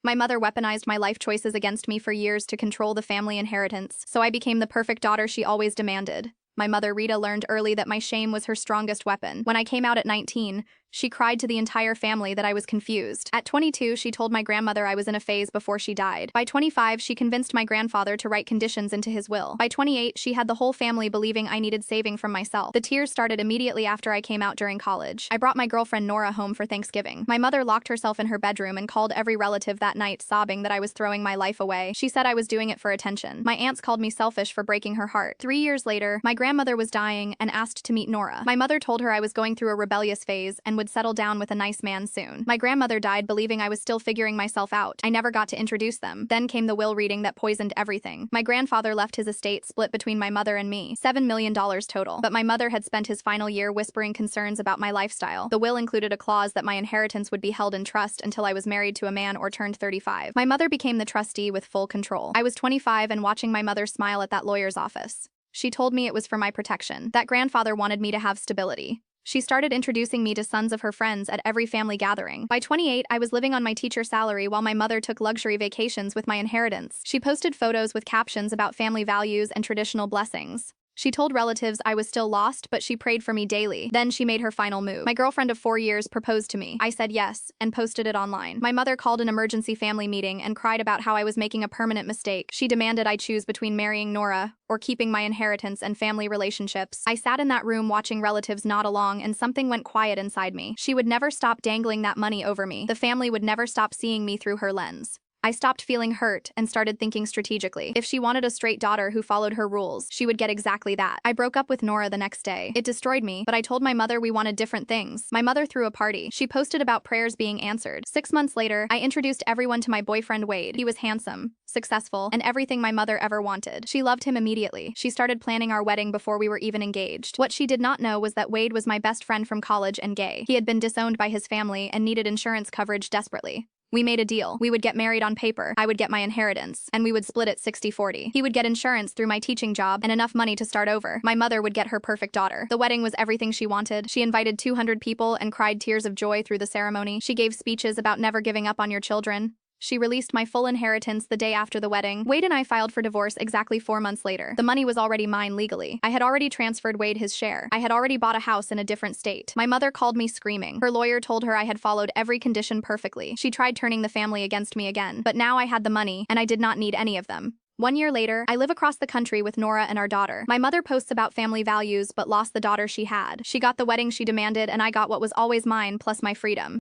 My mother weaponized my life choices against me for years to control the family inheritance, so I became the perfect daughter she always demanded. My mother, Rita, learned early that my shame was her strongest weapon. When I came out at 19, she cried to the entire family that I was confused. At 22, she told my grandmother I was in a phase before she died. By 25, she convinced my grandfather to write conditions into his will. By 28, she had the whole family believing I needed saving from myself. The tears started immediately after I came out during college. I brought my girlfriend Nora home for Thanksgiving. My mother locked herself in her bedroom and called every relative that night, sobbing that I was throwing my life away. She said I was doing it for attention. My aunts called me selfish for breaking her heart. 3 years later, my grandmother was dying and asked to meet Nora. My mother told her I was going through a rebellious phase and would settle down with a nice man soon. My grandmother died believing I was still figuring myself out. I never got to introduce them. Then came the will reading that poisoned everything. My grandfather left his estate split between my mother and me, $7 million total. But my mother had spent his final year whispering concerns about my lifestyle. The will included a clause that my inheritance would be held in trust until I was married to a man or turned 35. My mother became the trustee with full control. I was 25 and watching my mother smile at that lawyer's office. She told me it was for my protection. That grandfather wanted me to have stability. She started introducing me to sons of her friends at every family gathering. By 28, I was living on my teacher salary while my mother took luxury vacations with my inheritance. She posted photos with captions about family values and traditional blessings. She told relatives I was still lost, but she prayed for me daily. Then she made her final move. My girlfriend of 4 years proposed to me. I said yes, and posted it online. My mother called an emergency family meeting and cried about how I was making a permanent mistake. She demanded I choose between marrying Nora or keeping my inheritance and family relationships. I sat in that room watching relatives nod along, and something went quiet inside me. She would never stop dangling that money over me. The family would never stop seeing me through her lens. I stopped feeling hurt and started thinking strategically. If she wanted a straight daughter who followed her rules, she would get exactly that. I broke up with Nora the next day. It destroyed me, but I told my mother we wanted different things. My mother threw a party. She posted about prayers being answered. 6 months later, I introduced everyone to my boyfriend Wade. He was handsome, successful, and everything my mother ever wanted. She loved him immediately. She started planning our wedding before we were even engaged. What she did not know was that Wade was my best friend from college and gay. He had been disowned by his family and needed insurance coverage desperately. We made a deal. We would get married on paper, I would get my inheritance, and we would split it 60-40. He would get insurance through my teaching job and enough money to start over. My mother would get her perfect daughter. The wedding was everything she wanted. She invited 200 people and cried tears of joy through the ceremony. She gave speeches about never giving up on your children. She released my full inheritance the day after the wedding. Wade and I filed for divorce exactly 4 months later. The money was already mine legally. I had already transferred Wade his share. I had already bought a house in a different state. My mother called me screaming. Her lawyer told her I had followed every condition perfectly. She tried turning the family against me again. But now I had the money, and I did not need any of them. 1 year later, I live across the country with Nora and our daughter. My mother posts about family values but lost the daughter she had. She got the wedding she demanded, and I got what was always mine plus my freedom.